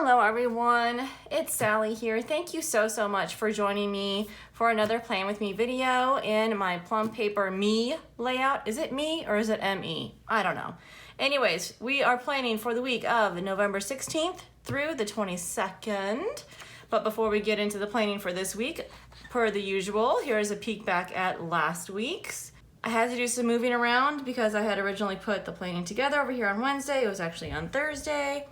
Hello everyone, it's Sally here. Thank you so much for joining me for another Plan With Me video in my Plum Paper Me layout. Is it me or is it ME? I don't know. Anyways, we are planning for the week of November 16th through the 22nd. But before we get into the planning for this week, per the usual, here's a peek back at last week's. I had to do some moving around because I had originally put the planning together over here on Wednesday. It was actually on Thursday.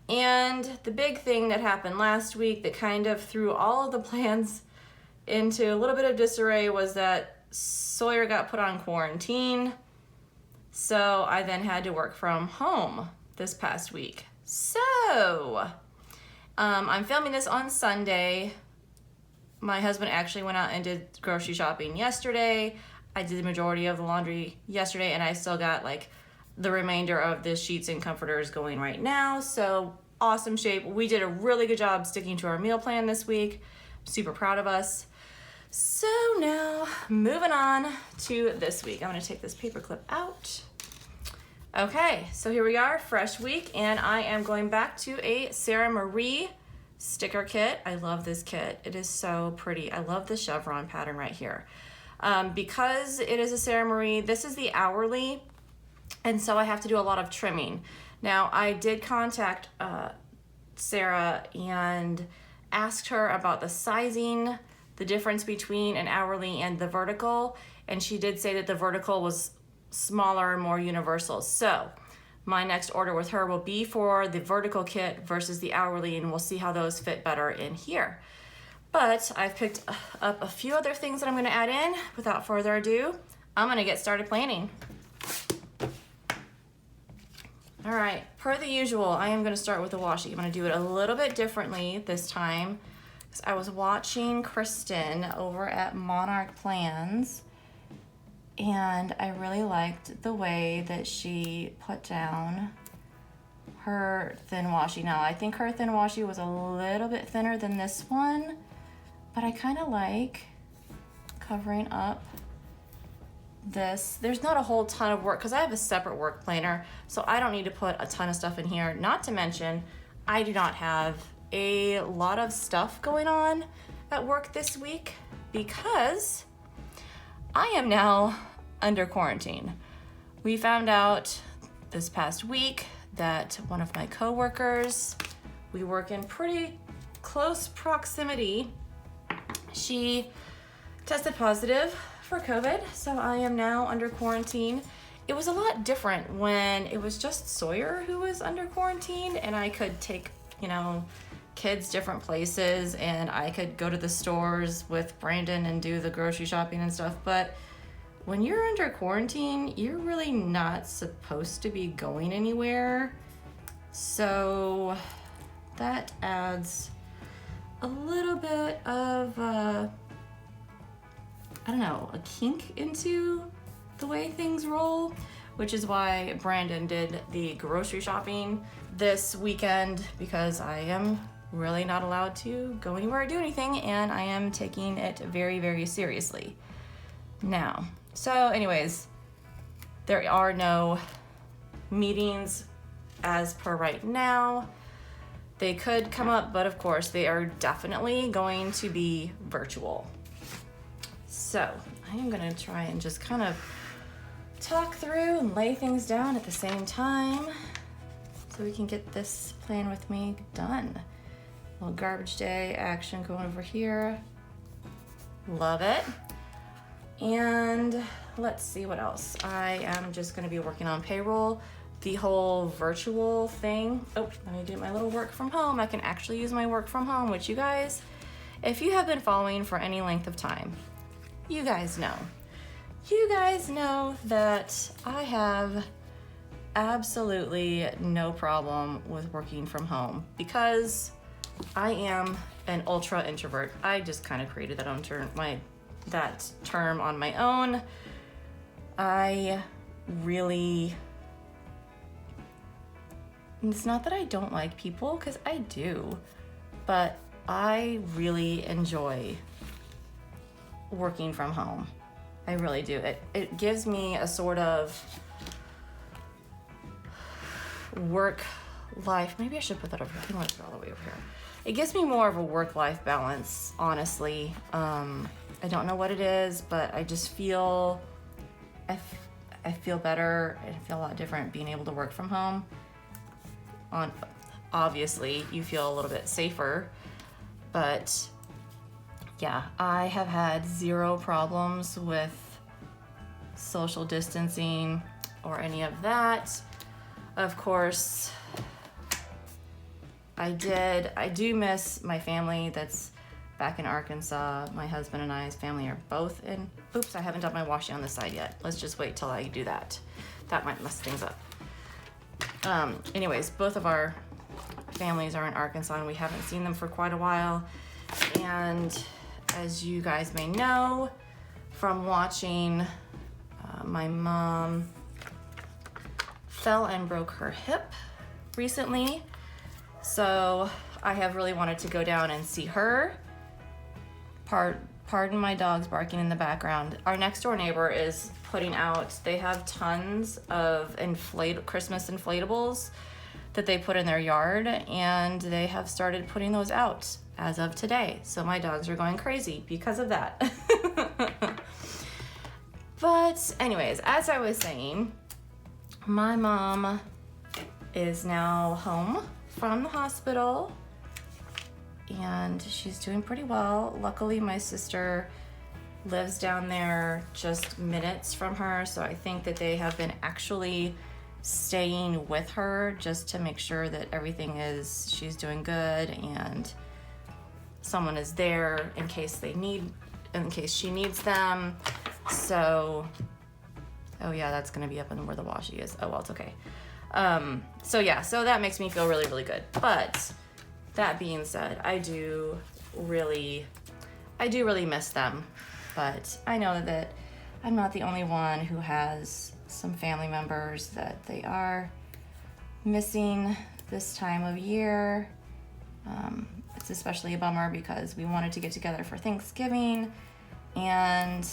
And the big thing that happened last week that kind of threw all of the plans into a little bit of disarray was that Sawyer got put on quarantine. So I then had to work from home this past week. So I'm filming this on Sunday. My husband actually went out and did grocery shopping yesterday. I did the majority of the laundry yesterday, and I still got like the remainder of the sheets and comforters going right now. So awesome shape. We did a really good job sticking to our meal plan this week. Super proud of us. So now moving on to this week. I'm gonna take this paper clip out. Okay, so here we are, fresh week, and I am going back to a Sara Marie sticker kit. I love this kit. It is so pretty. I love the chevron pattern right here. Because it is a Sara Marie, this is the hourly, and so I have to do a lot of trimming. Now, I did contact Sarah and asked her about the sizing, the difference between an hourly and the vertical, and she did say that the vertical was smaller and more universal. So my next order with her will be for the vertical kit versus the hourly, and we'll see how those fit better in here. But I've picked up a few other things that I'm gonna add in. Without further ado, I'm gonna get started planning. All right, per the usual, I am gonna start with the washi. I'm gonna do it a little bit differently this time, because I was watching Kristen over at Monarch Plans, and I really liked the way that she put down her thin washi. Now, I think her thin washi was a little bit thinner than this one, but I kind of like covering up this. There's not a whole ton of work because I have a separate work planner, so I don't need to put a ton of stuff in here. Not to mention, I do not have a lot of stuff going on at work this week because I am now under quarantine. We found out this past week that one of my coworkers, we work in pretty close proximity, she tested positive for COVID, so I am now under quarantine. It was a lot different when it was just Sawyer who was under quarantine, and I could take, kids different places, and I could go to the stores with Brandon and do the grocery shopping and stuff. But when you're under quarantine, you're really not supposed to be going anywhere. So that adds a little bit of a kink into the way things roll, which is why Brandon did the grocery shopping this weekend, because I am really not allowed to go anywhere or do anything, and I am taking it very seriously now. So anyways, there are no meetings as per right now. They could come up, but of course they are definitely going to be virtual. So I am gonna try and just kind of talk through and lay things down at the same time so we can get this plan with me done. A little garbage day action going over here. Love it. And let's see what else. I am just gonna be working on payroll. The whole virtual thing. Oh, let me do my little work from home. I can actually use my work from home, which you guys, if you have been following for any length of time, you guys know. You guys know that I have absolutely no problem with working from home because I am an ultra introvert. I just kind of created that term on my own. It's not that I don't like people, because I do, but I really enjoy working from home. I really do. It gives me a sort of life, maybe I should put that over here. I think I'll put it all the way over here. It gives me more of a work-life balance, honestly. I don't know what it is, but I just feel, I feel better. I feel a lot different being able to work from home. Obviously, you feel a little bit safer, but yeah, I have had zero problems with social distancing or any of that. Of course, I do miss my family that's back in Arkansas. My husband and I's family are both in, oops, I haven't done my washing on this side yet. Let's just wait till I do that. That might mess things up. Anyways, both of our families are in Arkansas and we haven't seen them for quite a while. And as you guys may know from watching, my mom fell and broke her hip recently. So I have really wanted to go down and see her. Pardon my dogs barking in the background. Our next door neighbor is putting out, they have tons of Christmas inflatables that they put in their yard, and they have started putting those out as of today. So my dogs are going crazy because of that. But anyways, as I was saying, my mom is now home from the hospital and she's doing pretty well. Luckily, my sister lives down there just minutes from her, so I think that they have been actually staying with her just to make sure that she's doing good and someone is there in case she needs them. So, oh yeah, that's gonna be up in where the washi is. Oh well, it's okay. So yeah, so that makes me feel really, really good. But that being said, I do really miss them. But I know that I'm not the only one who has some family members that they are missing this time of year. It's especially a bummer because we wanted to get together for Thanksgiving and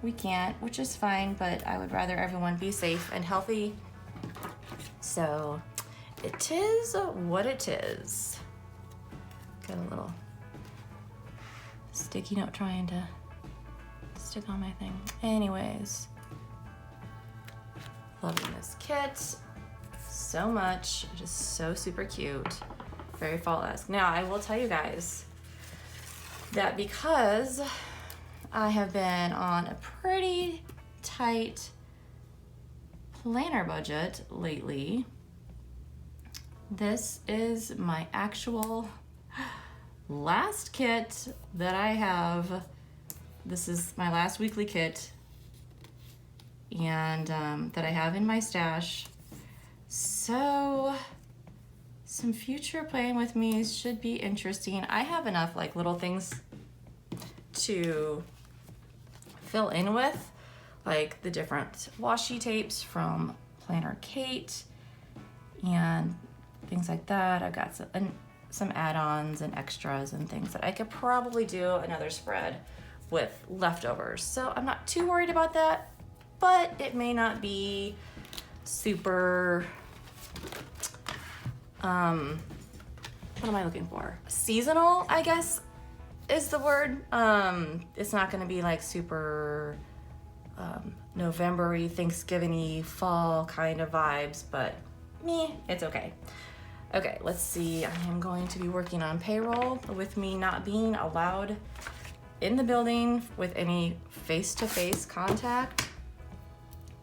we can't, which is fine, but I would rather everyone be safe and healthy. So it is what it is. Got a little sticky note trying to stick on my thing. Anyways, loving this kit so much. Just so super cute. Very fall-esque. Now, I will tell you guys that because I have been on a pretty tight planner budget lately, this is my actual last kit that I have. This is my last weekly kit and that I have in my stash. So some future playing with me should be interesting. I have enough like little things to fill in with, like the different washi tapes from Planner Kate and things like that. I've got some add-ons and extras and things that I could probably do another spread with leftovers. So I'm not too worried about that, but it may not be super, what am I looking for? Seasonal, I guess is the word. It's not gonna be like super November-y, Thanksgiving-y, fall kind of vibes, but it's okay. Okay, let's see. I am going to be working on payroll with me not being allowed in the building with any face-to-face contact.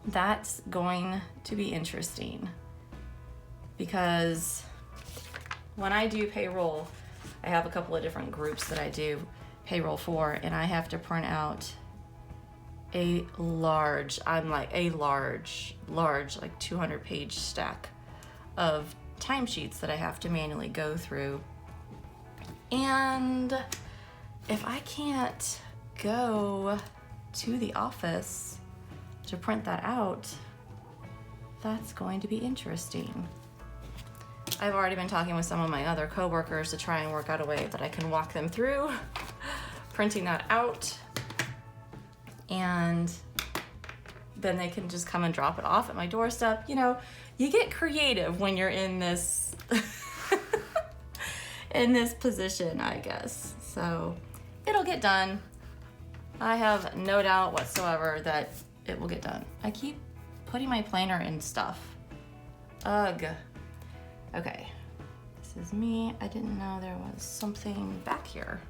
That's going to be interesting because when I do payroll, I have a couple of different groups that I do payroll for, and I have to print out a large, like 200-page stack of timesheets that I have to manually go through. And if I can't go to the office to print that out, that's going to be interesting. I've already been talking with some of my other coworkers to try and work out a way that I can walk them through printing that out, and then they can just come and drop it off at my doorstep. You know, you get creative when you're in this in this position, I guess. So it'll get done. I have no doubt whatsoever that it will get done. I keep putting my planner in stuff. Ugh. Okay, this is me. I didn't know there was something back here.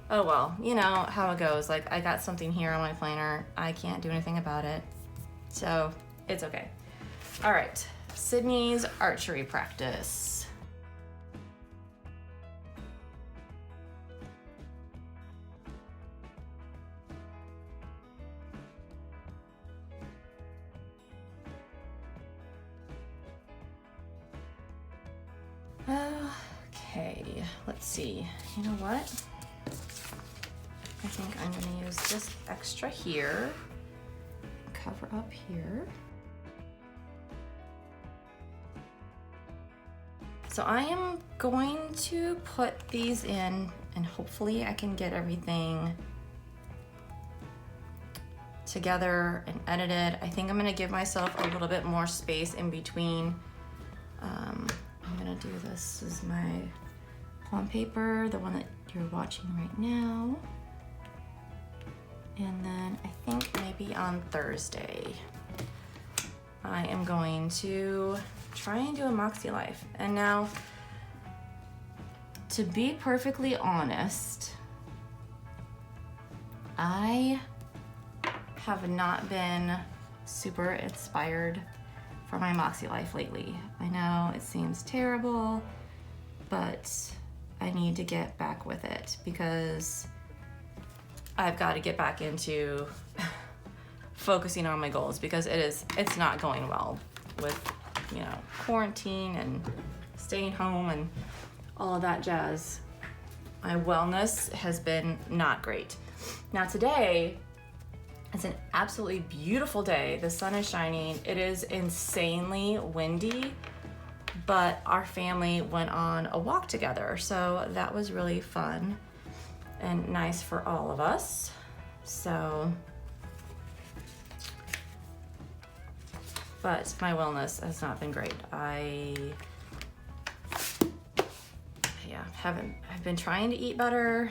Oh well, you know how it goes. Like, I got something here on my planner. I can't do anything about it. So it's okay. All right, Sydney's archery practice. Okay, let's see. You know what? I think I'm gonna use this extra here, cover up here. So I am going to put these in, and hopefully I can get everything together and edited. I think I'm gonna give myself a little bit more space in between. I'm gonna do this is my Plum Paper, the one that you're watching right now. And then I think maybe on Thursday, I am going to try and do a Moxie Life. And now, to be perfectly honest, I have not been super inspired for my Moxie Life lately. I know it seems terrible, but I need to get back with it because I've got to get back into focusing on my goals because it's not going well with, you know, quarantine and staying home and all of that jazz. My wellness has been not great. Now today, it's an absolutely beautiful day. The sun is shining. It is insanely windy, but our family went on a walk together. So that was really fun and nice for all of us. So, but my wellness has not been great. I've been trying to eat better.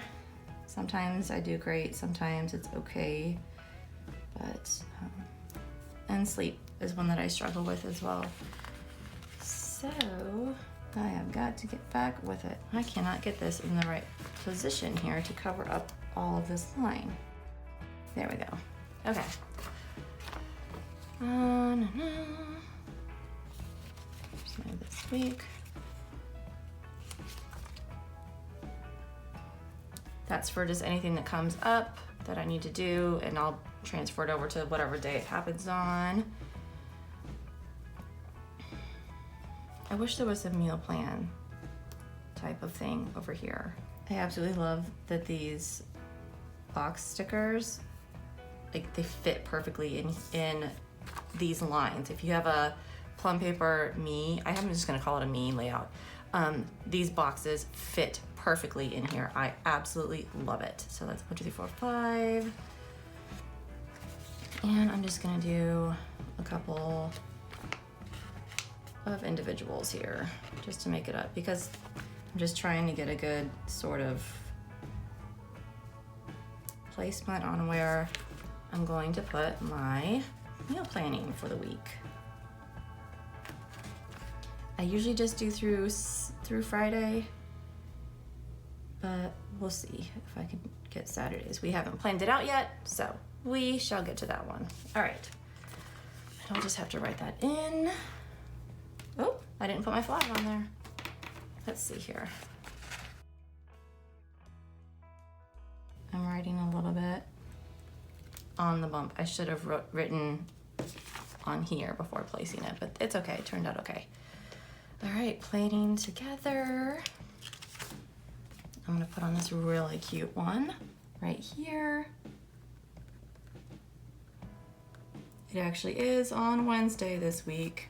Sometimes I do great, sometimes it's okay. But, and sleep is one that I struggle with as well. So I have got to get back with it. I cannot get this in the right position here to cover up all of this line. There we go. Okay. Just move this week. That's for just anything that comes up that I need to do, and I'll transfer it over to whatever day it happens on. I wish there was a meal plan type of thing over here. I absolutely love that these box stickers, like, they fit perfectly in these lines. If you have a Plum Paper me, I'm just gonna call it a me layout. These boxes fit perfectly in here. I absolutely love it. So that's 1, 2, 3, 4, 5. And I'm just gonna do a couple of individuals here just to make it up, because I'm just trying to get a good sort of placement on where I'm going to put my meal planning for the week. I usually just do through Friday, but we'll see if I can get Saturdays. We haven't planned it out yet, so we shall get to that one. All right, and I'll just have to write that in. Oh, I didn't put my flag on there. Let's see here. I'm writing a little bit on the bump. I should have written on here before placing it, but it's okay, it turned out okay. All right, planning together. I'm gonna put on this really cute one right here. It actually is on Wednesday this week.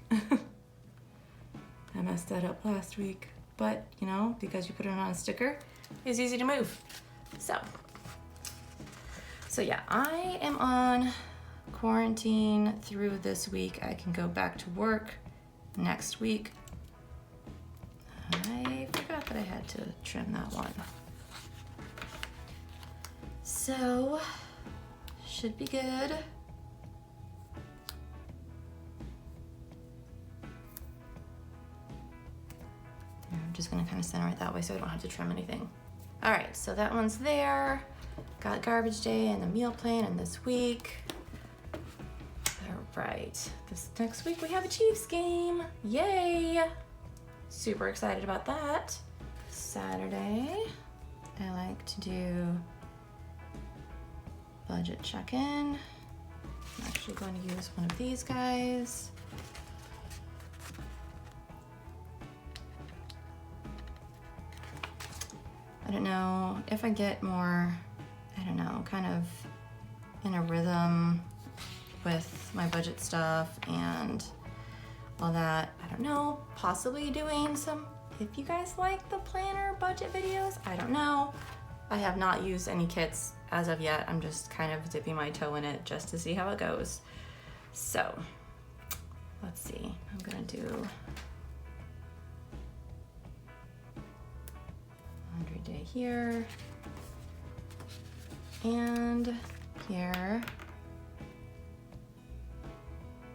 I messed that up last week, but you know, because you put it on a sticker, it's easy to move. So yeah, I am on quarantine through this week. I can go back to work next week. but I had to trim that one. So, should be good. I'm just gonna kind of center it that way so I don't have to trim anything. All right, so that one's there. Got garbage day and the meal plan and this week. All right, this next week we have a Chiefs game. Yay! Super excited about that. Saturday, I like to do budget check-in. I'm actually going to use one of these guys. I don't know if I get more, I don't know, kind of in a rhythm with my budget stuff and all that. I don't know, possibly doing some, if you guys like the planner budget videos, I don't know. I have not used any kits as of yet. I'm just kind of dipping my toe in it just to see how it goes. So, let's see, I'm gonna do laundry day here and here.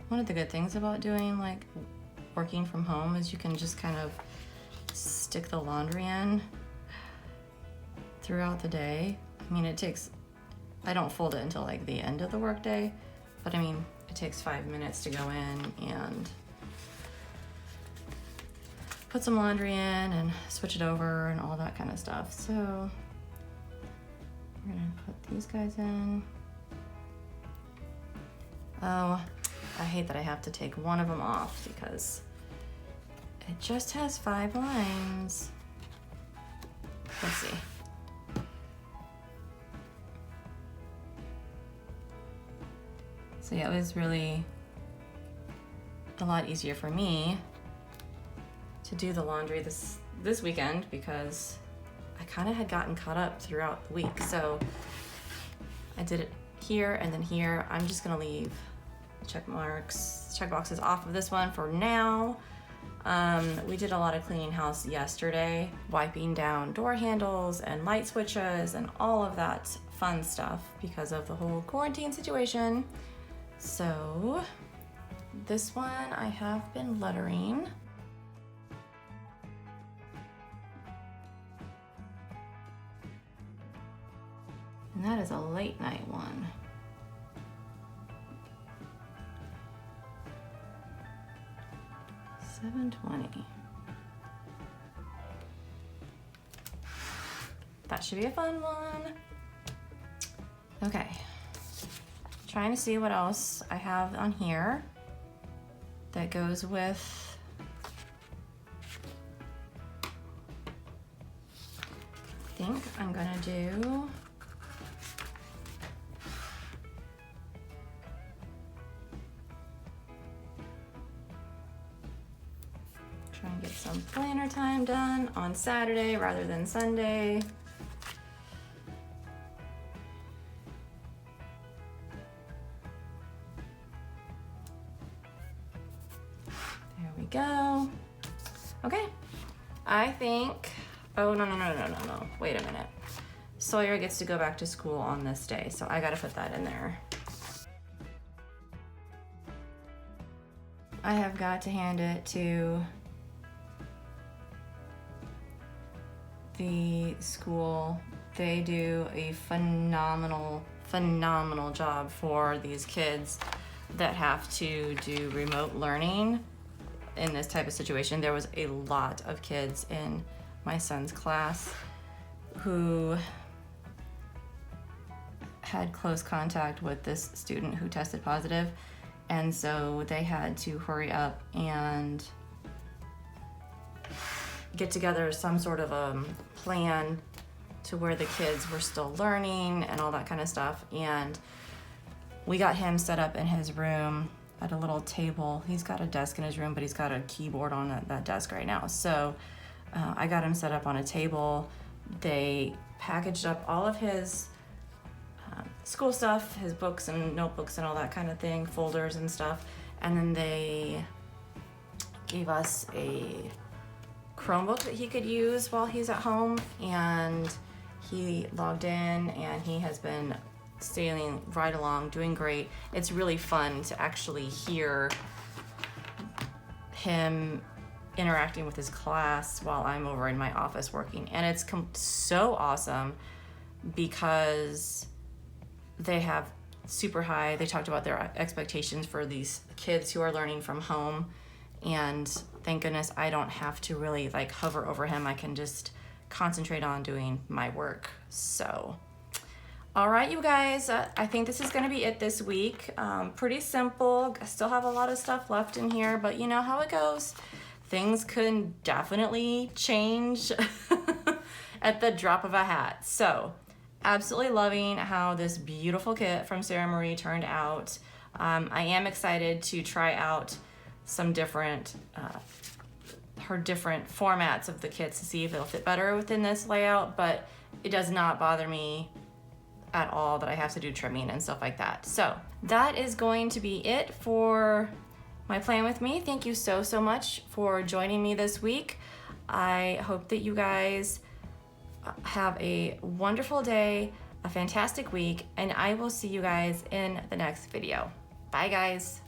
One of the good things about doing like working from home is you can just kind of stick the laundry in throughout the day. I mean, I don't fold it until like the end of the workday, but I mean, it takes 5 minutes to go in and put some laundry in and switch it over and all that kind of stuff. So we're gonna put these guys in. Oh, I hate that I have to take one of them off because it just has 5 lines. Let's see. So yeah, it was really a lot easier for me to do the laundry this weekend because I kind of had gotten caught up throughout the week. So I did it here and then here. I'm just gonna leave check boxes off of this one for now. We did a lot of cleaning house yesterday, wiping down door handles and light switches and all of that fun stuff because of the whole quarantine situation. So this one I have been lettering. And that is a late night one. $7.20. That should be a fun one. Okay. Trying to see what else I have on here that goes with I think I'm gonna do try and get some planner time done on Saturday rather than Sunday. There we go. Okay, I think, oh, no. Wait a minute. Sawyer gets to go back to school on this day, so I gotta put that in there. I have got to hand it to the school. They do a phenomenal job for these kids that have to do remote learning in this type of situation. There was a lot of kids in my son's class who had close contact with this student who tested positive, and so they had to hurry up and get together some sort of a plan to where the kids were still learning and all that kind of stuff. And we got him set up in his room at a little table. He's got a desk in his room, but he's got a keyboard on that desk right now. So I got him set up on a table. They packaged up all of his school stuff, his books and notebooks and all that kind of thing, folders and stuff. And then they gave us a Chromebook that he could use while he's at home, and he logged in and he has been sailing right along, doing great. It's really fun to actually hear him interacting with his class while I'm over in my office working, and it's so awesome because they have super high, they talked about their expectations for these kids who are learning from home, and thank goodness I don't have to really like hover over him. I can just concentrate on doing my work. So all right, you guys, I think this is going to be it this week. Pretty simple. I still have a lot of stuff left in here, but you know how it goes. Things can definitely change at the drop of a hat. So absolutely loving how this beautiful kit from Sara Marie turned out. I am excited to try out some different, her different formats of the kits to see if it'll fit better within this layout, but it does not bother me at all that I have to do trimming and stuff like that. So that is going to be it for my plan with me. Thank you so much for joining me this week. I hope that you guys have a wonderful day, a fantastic week, and I will see you guys in the next video. Bye guys.